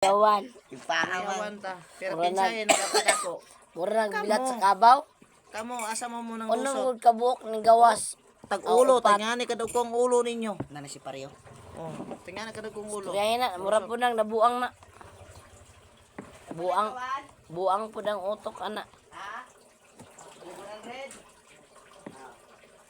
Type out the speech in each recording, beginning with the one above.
Kuyawan. Ipahawan ta. Pero Mura pinsahin nagkapadako. Mura nagbilat sa kabaw. Kamo asa mo munang Ano lusot. mo kabuok ng gawas. Tag-ulo, upat. tanyani kadugkong ulo ninyo. Nana si Pareho. Oh, tanyani kadugkong ulo. Kaya na, mura po nang nabuang na. Buang po ng utok, anak. Ha? 100.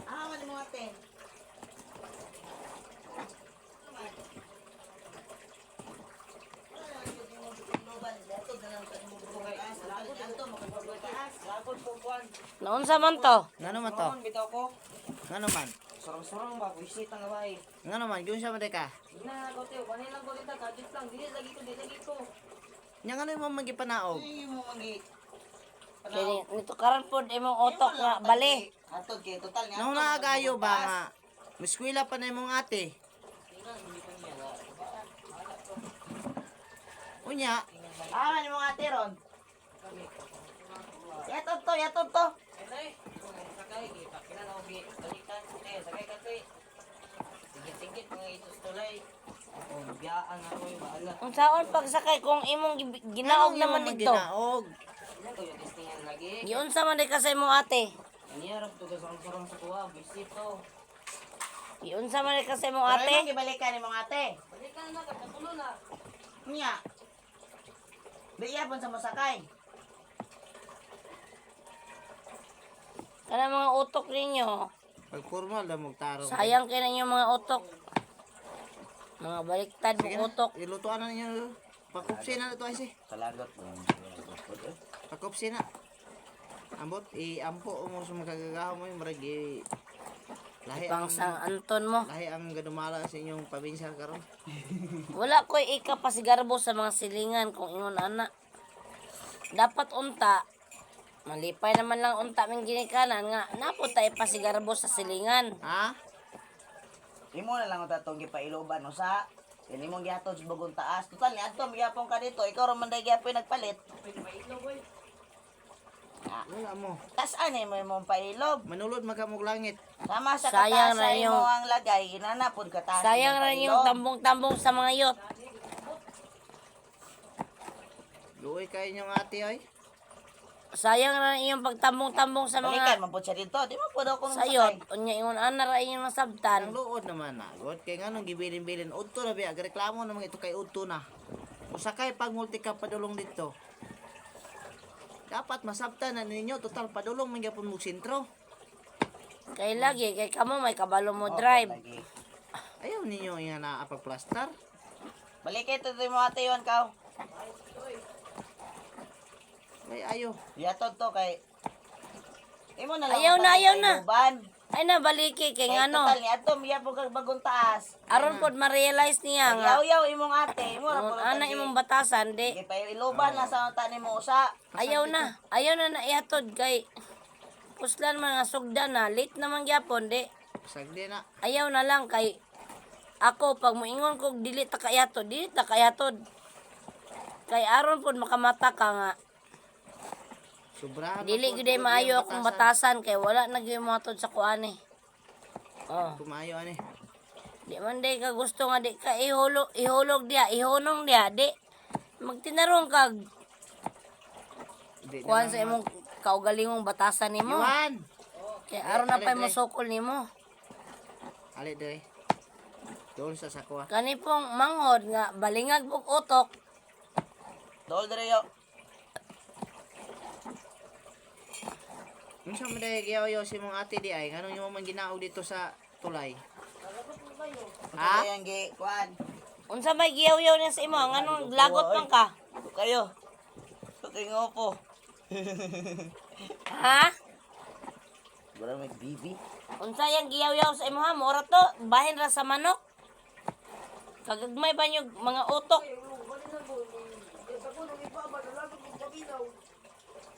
Ah, wala mo ate. Naunsa man to? Ngano man to? Bitaw ko. Ngano man? Sorong-sorong ba visit ang gaway. Ngano man? Gyud sa man ka. Na ko teo, kanay lang ko dito, kadit lang, dili lagi ko. Nya ngano mo magipanaog? Ay mo magi. Kaya nito karon po imong utok nga bali. Atod kay total nga. Nung naagayo ba nga? Miskwila pa na imong ate. Unya, Ah, ni mga ate ron. Yatod to. Sakay, pakilala og balikan, sakay kape. Tingit mga itos tulay. Oh, biyaan ako yung bahala. Kung saan pagsakay kung imong ginaog naman dito. Ginaog. Yan ko yung testingan lagi. Yun sa man ka sa imong ate. Nangyarap to ka sarang sa kuha, visit to. Yun sa man ka sa imong Ate, ate. gibalikan ni mga ate. Balikan na, kapatulo na. Niya. Biyapon sa masakay. Kana mga utok ninyo. Pag formal na magtarong. Sayang kay ninyo mga utok. Mga baliktad Sige ng na, utok. ilutuan na ninyo. Pakupsi na ito ay si. Salagot mo. Pakupsi na. Ambot, ampo mo sa magagagawa mo yung maragi. Lahi Pang ang, Sang Anton mo. lahi ang gadumala sa inyong pabinsya karon. Wala ko'y ikapasigarbo sa mga silingan kung ingon ana. Dapat unta. Malipay naman lang unta ming ginikanan nga. Napunta ipasigarbo sa silingan. Ha? Imo na lang tatong gipailoban no sa. Yan imong gihatod sa bagong taas. Total ni adto magyapon ka dito. Ikaw ra man day gyapon nagpalit. Wala mo. Tas ani mo imong pailob. Manulod magamog langit. Sama sa Sayang kataas na sa imo yung- ang lagay, inanapod ka taas. Sayang imong na yung pailob. tambong-tambong sa mga yot. Luoy kayo inyong ate ay. Sayang na yung pagtambong-tambong sa Balikan mga man po siya dito. Di mo po daw kung sayot. Unya ingon ana ra inyong Ang nasabtan. luod naman na. God kay nganong gibilin-bilin udto na biya reklamo naman ito kay udto na. Usakay pag multi ka padulong dito. Dapat masabtan na ninyo total padulong man gyapon mo sentro. Kay lagi kay kamo may kabalo mo drive. Ayaw ninyo nga na pagplastar. Balikan ito mo ate yun kao. Ay ayo. Yatod to kay imo na lang Ayaw na, ayaw na. pailoban. Ay na baliki kay Kay ngano. total ni adto miyapon kag bagong taas. Aron pod ma-realize niya nga. Yaw imong ate. Imo ra Kung po. ana imong batasan di. Kay pailoban na sa unta nimo usa. Ayaw na na ihatod kay puslan man nga sugdan na late naman gyapon di. Sagdi na. Ayaw na lang kay ako pag moingon kog dili ta kayatod, dili ta kayatod. Kay aron pod makamata ka nga Sobrahan. dili gyud ay maayo akong batasan kay wala na gyud matod sa kuane. Oh, Kumayo ani. di man day ka gusto nga di ka ihulog dia, ihunong dia di. Magtinarong kag Di kuan na sa imong kaugalingong batasan nimo. Iwan. Kay aron na pay masukol nimo. Ali dre. Doon sa sakwa. Kani pong manghod nga balingag og utok. Dol dire yo. Unsa man day giyaw si mong ate di ay nganong imo man ginaog dito sa tulay. Ha? Yang gi kuan. Unsa may giyaw-yaw niya sa imo? Nganong lagot man ka? Kayo. Okay nga po. Ha? Wala may bibi. Unsa yang giyaw-yaw sa imo ha? Mura to, bahin ra sa manok. Kagagmay ba niyo mga utok?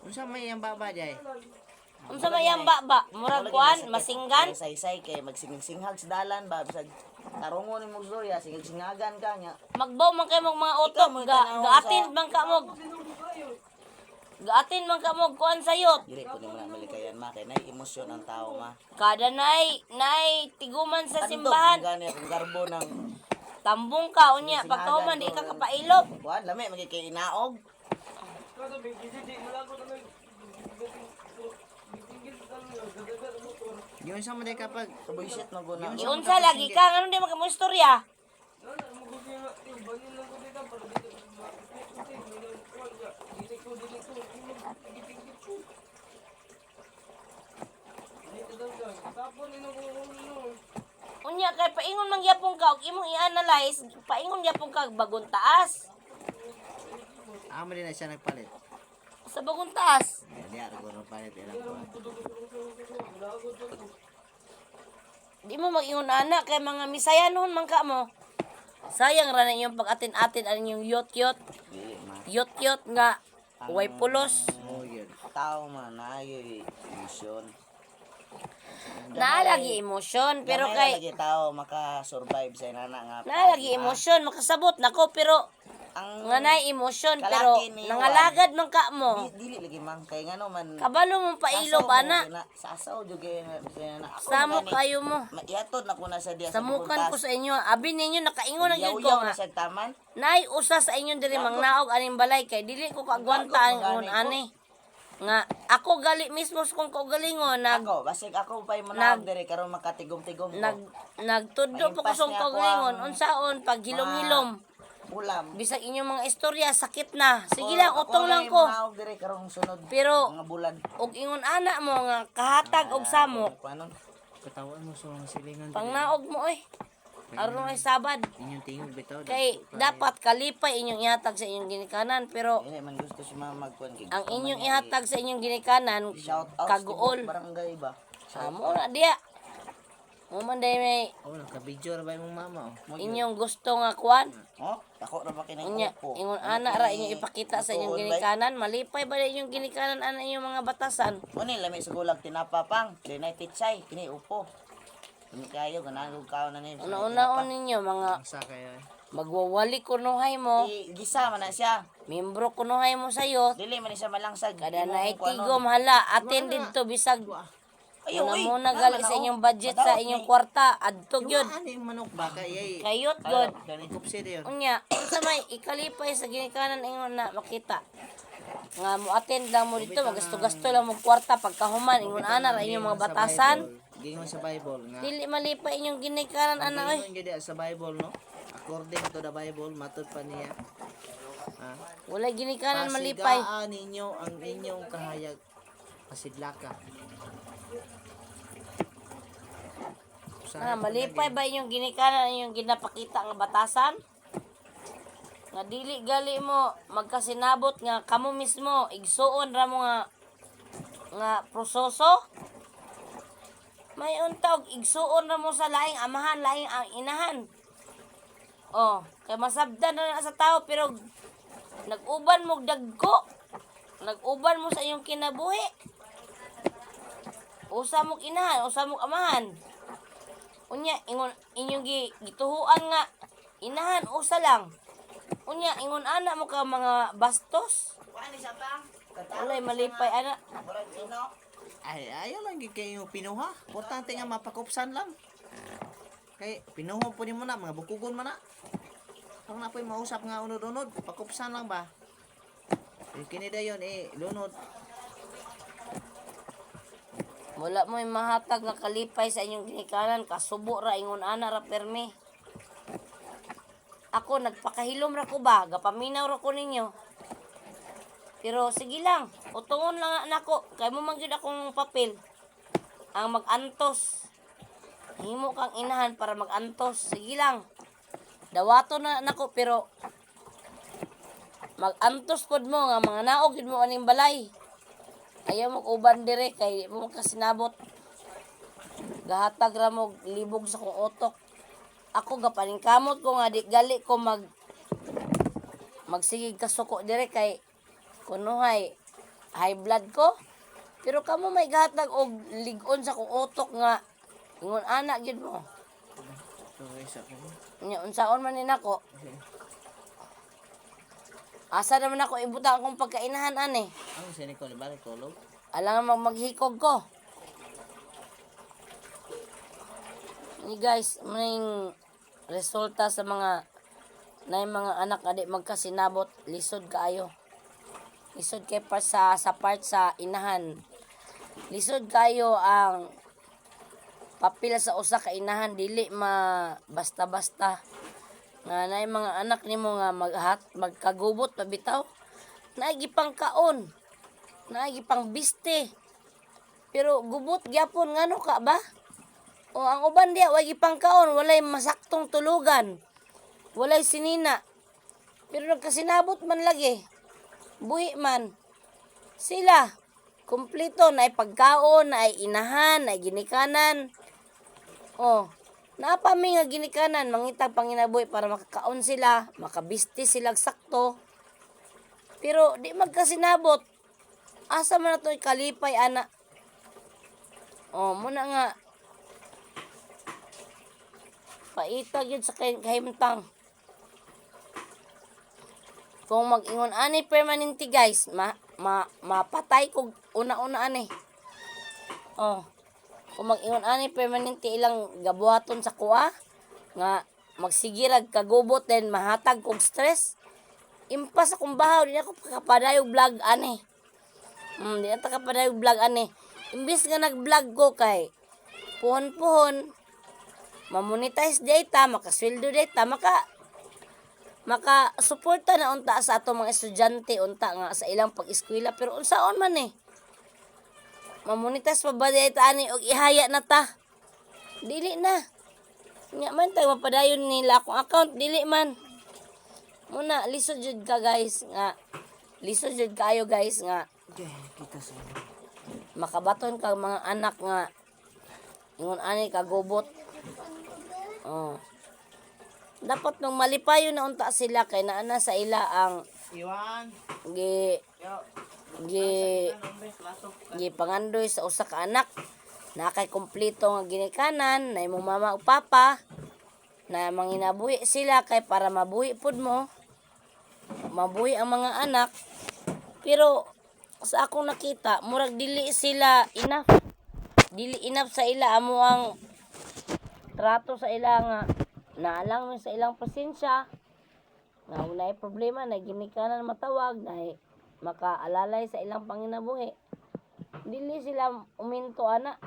Unsa may ang baba jay? Unsa may yang baba? Murag kuan, masinggan? Say-say kay magsinghag sa dalan ba bisag tarungon ni mo Zoya singhag-singhagan ka nya. Magbaw man kay mong mga utok. Ikaw, tanaw Gaatin sa- man ka mo. Gaatin man ka mo kuan sayot. Dili ko ni mo na malikayan ma kay nay emosyon ang tao ma. Kada nay tiguman sa Andog simbahan. gani akong garbo ng Tambong ka unya pagkahuman di ka kapailog. Kuan lami magkikay inaog. Yun sa mo kapag Buisit na guna. Iunsa lagi ka ngano di magamo istorya. Unya kay paingon man gyapon ka og imong i-analyze, paingon gyapon ka bagong taas. amo din na siya nagpalit. Sa bagong taas. Di ara ko palit ilang kuan. Di mo mag-ingon anak kay mga misayanon man ka mo. Sayang ra na inyong pag-atin-atin ang inyong yot-yot. Dili man. Yot-yot nga way pulos. Oh yun. Tao man naay mission. Naalagi emosyon pero kay lagi tao maka-survive sa inana nga. naalagi emosyon makasabot nako pero Ang nga nay emosyon pero kalaki ni nangalagad man ka mo. dili lagi man kay ngano man. Kabalo mo pailob ana. Sasaw jud kay na Samo kayo mo. Iatod na ko na sa diya Samukan ko sa inyo. Abi ninyo nakaingon ang gyud ko Yaw-yaw nga. na sa taman. Nay usa sa inyo diri mangnaog aning balay kay dili ko kagwanta ang ingon ani. Nga ako gali mismo kung kaugalingon Ako, basig ako pa'y manawag dire karon makatigom-tigom ko. nagtudlo po ko sa kaugalingon unsaon pag hilom-hilom. Ulam. Bisag inyong mga istorya sakit na. Sige lang utong lang ko. Manawag dire karong sunod. Pero Mga bulan. og ingon ana mo nga kahatag og samok. Paano? Katawan mo sa mga silingan. Pangnaog mo oy. Aron ay sabad. Inyong tingog bitaw. Kay dapat kalipay inyong ihatag sa inyong ginikanan pero Dili man gusto si mama magkuan kay. ang inyong ihatag sa inyong ginikanan Shout out kaguol. barangay ba? Amo na diya. Mo man day may Oh, naka-video ra ba imong mama oh. inyong gusto nga kuan. Oh, ako ra ba kinay Unya, upo. ingon ana ra inyong ipakita sa inyong ginikanan, malipay ba inyong ginikanan ana inyong mga batasan? Muni lami sa gulag tinapapang, dinay pitsay, kini upo. Kini kayo ganang kaon na ni. Una-unaon ninyo mga Sa kaya. magwawali kunuhay mo, Gisa man na siya. membro kunuhay mo sayo, Dili man ni siya malangsag. kada Imo na kung ano. tigom hala, attended to bisag Ayaw, una uy, muna tama gali na, sa oh. inyong budget sa Madawat inyong ni. kwarta, adto gyud. Ano yung manok ba kay Kayot god. kupsi yun. Unya, unsa may ikalipay sa ginikanan ingon na makita. Nga mo attend lang mo dito, magasto-gasto lang mo kwarta pagkahuman ingon ana ra inyong mga batasan. Gingon sa Bible nga. Dili malipay inyong ginikanan ana oy. Gingon gyud sa Bible no. According to the Bible, matud pa niya. Ah, Wala ginikanan malipay. pasigaan ninyo ang inyong kahayag. Pasidlaka. Malipay ba inyong ginikanan inyong ginapakita nga batasan? Nga dili gali mo magkasinabot nga kamo mismo igsuon ra mo nga proseso. May untog igsuon ra mo sa laing amahan, laing ang inahan. Oh, kay masabdan na sa tao pero nag-uban mo dagko. Nag-uban mo sa inyong kinabuhi. Usa mo inahan, usa mo amahan. Unya ingon inyong gituhuan nga inahan usa lang. Unya ingon ana mo ka mga bastos. Kuan ni sa pang. Walay malipay ana. Murag sino? Ay, ayaw lang gyud kayo pinuha. Importante nga mapakupsan lang. Kay pinuha po ni mo na mga bukugon man na. Kung na po'y mausap nga unod-unod, pakupsan lang ba? Yung kinida yun lunod. Wala mo mahatag nga kalipay sa inyong ginikanan kasubo ra ingon ana ra permi. Ako nagpakahilom ra ko ba, gapaminaw ra ko ninyo. Pero sige lang, utungon lang nako, kay mo man gyud akong papel. Ang mag-antos. Himo kang inahan para mag-antos. Sige lang. Dawato na nako pero mag-antos pod mo nga mga naog gyud mo aning balay. Ayaw mo uban dire kay mo kasinabot. Gahatag ra mo libog sa kong utok. Ako gapaningkamot ko nga di gali ko magsigig kasuko dire kay kunuhay high blood ko. Pero kamo may gahatag og ligon sa kong utok nga ingon ana gyud mo. So, isa ko. Nya unsaon man ni nako? Asa naman ako ibutang akong pagkainahan ani. Ano siya ni Cole? Balik tulog? Alam maghikog ko. Ni guys, maning resulta sa mga mga anak na di magkasinabot, lisod kaayo. Lisod kay pa sa part sa inahan. Lisod kayo ang papel sa usa ka inahan, dili basta-basta. Nga naay mga anak nimo nga magkagubot pabitaw. Naay gipang kaon. Naay gipang biste. Pero gubot gyapon ngano ka ba? O ang uban diya way gipang kaon, walay masaktong tulugan. Walay sinina. Pero nagkasinabot man lagi. Buhi man. Sila kumpleto na pagkaon, na inahan, na ginikanan. Oh, napami nga ginikanan, mangitag panginabuhi para makakaon sila, makabiste sila sakto. Pero di magkasinabot. Asa man na to kalipay ana. Oh, muna nga paitag yun sa kahimtang. Kung mag-ingon ani permanente guys, mapatay kog una-una ani. Oh. Kung mag-ingon ani permanente ilang gabuhaton sa kuha nga magsigirag kagubot then mahatag kog stress. Impas akong bahaw, di ako kapadayog vlog ani. Di ako kapadayog vlog ani. Imbis nga nag-vlog ko kay puhon-puhon, mamonetize data, makasweldo data, maka-suporta na unta sa ato mga estudyante unta nga sa ilang pag-eskwela. Pero unsaon man mamonetize pa ba data ani og ihaya na ta? Dili na. Nya man tayo mapadayon nila akong account, dili man. Muna lisod jud ka guys nga. Lisod jud kayo guys nga Okay, kita sa makabaton kag mga anak nga ingon ani kagubot. Oh. Dapat nung malipayo na unta sila kay naana sa ila ang Iwan. gi pangandoy sa usa ka anak na kay kumpleto nga ginikanan na imong mama ug papa na manginabuhi sila kay para mabuhi pud mo, mabuhi ang mga anak. Pero sa akong nakita murag dili enough sa ila amo ang trato sa ila nga naalang sa ilang presensya nga unay problema na ginikanan matawag na makaalalay sa ilang panginabuhi. Dili sila uminto ana.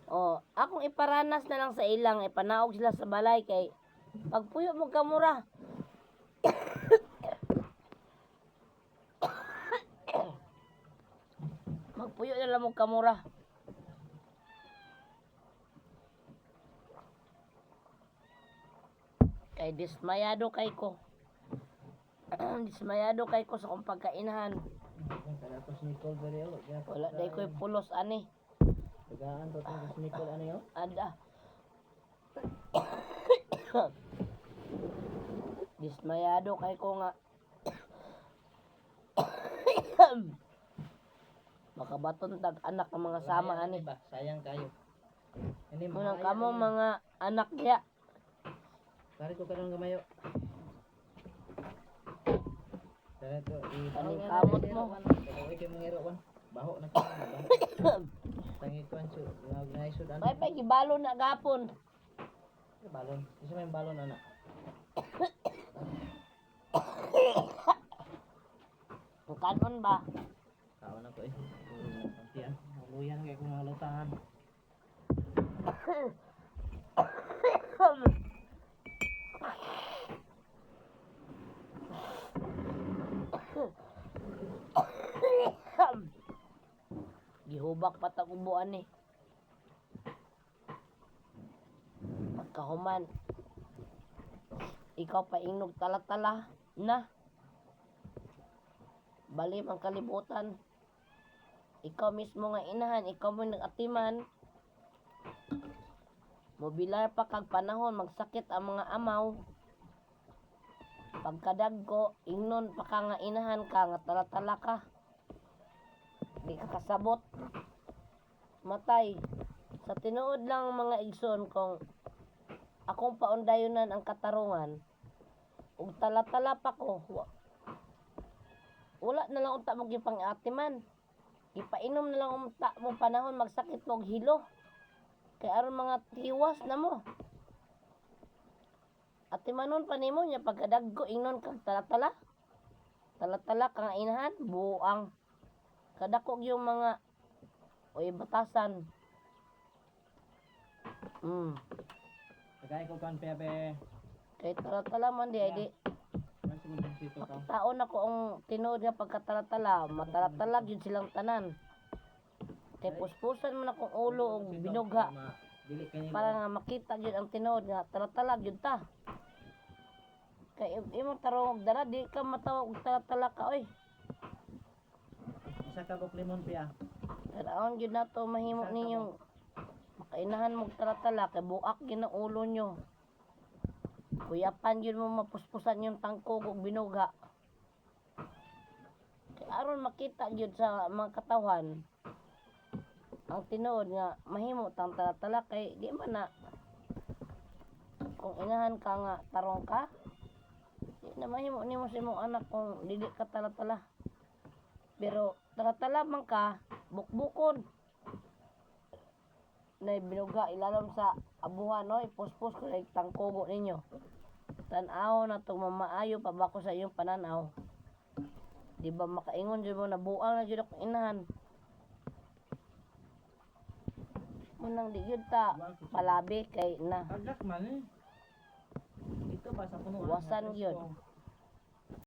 Oh, akong iparanas na lang sa ilang ipanaog sila sa balay kay pagpuyo mo kamura. Magpuyo na lang mo kamura. Kay dismayado kay ko. Dismayado kay ko sa kong pagkainahan. Wala day ko'y pulos ani. Tagaan to tong Nicole ano yo? Ada. Dismayado kay ko nga. Makabaton tag anak ng mga sama ani. ba? Sayang kayo. Ini Munang kamo mga anak niya. Kari ko kanang gamayo. Dara to Aning kamot mo. Oy kay mangiro wan. Baho na ka. Tangi kwan su, nagay sud ano. May gibalo na gapon. Balon. Isa may balon ana. Kanon ba? Tao na ko eh. Pantian. Luyan kay ko mga lutahan. Gihubak patag ubuan Pagkahuman. Ikaw pa ingnog tala-tala na. Balim ang kalibutan. Ikaw mismo nga inahan, ikaw mo nag-atiman. Mobilar pa kag panahon, magsakit ang mga amaw. Pagkadagko, ingnon pa ka nga inahan ka, nga tala-tala ka. Di ka kasabot. Matay. Sa tinuod lang mga igsoon kung akong paundayonan ang katarungan, ug tala-tala pa ko, wala na lang unta mo gipang-atiman. Ipainom na lang unta mo panahon magsakit mo og hilo. Kay aron mga tiwas na mo. At timanon pa nimo nya pagkadagko ingnon kag talatala. Talatala kang inahan buang. Kadako yung mga batasan. Tagay ko kan pepe. Kay talatala man di ay di. Masugod dito ka. Taon ako ang tinuod nga pagkatalatala, matalatala gyud silang tanan. Kay puspusan man akong ulo og binugha Dili kanila. para nga makita gyud ang tinuod nga talatala gyud ta. Kay imong tarong og dara di ka matawag og talatala ka oy. Isa ka buk limon piya. Kadaon gyud nato mahimo ninyong makainahan mo og talatala kay buak gyud ang ulo nyo. Kuyapan yun mo mapuspusan yung tangkog ug binugha. Kay aron makita gyud sa mga katawhan ang tinuod nga mahimo tang talatala kay di man na kung inahan ka nga tarong ka di na mahimo nimo sa imong anak kung dili ka talatala. Pero talatala man ka bukbukon na binugha ilalom sa abuhan no ipuspos ko sa tangkogo ninyo. Tan-aw na tong mamaayo pa ba ko sa iyong pananaw. Di ba makaingon jud mo na buang na jud ako inahan. Munang di gyud ta palabi kay na Agak man eh. Ito ba sa puno? wasan gyud.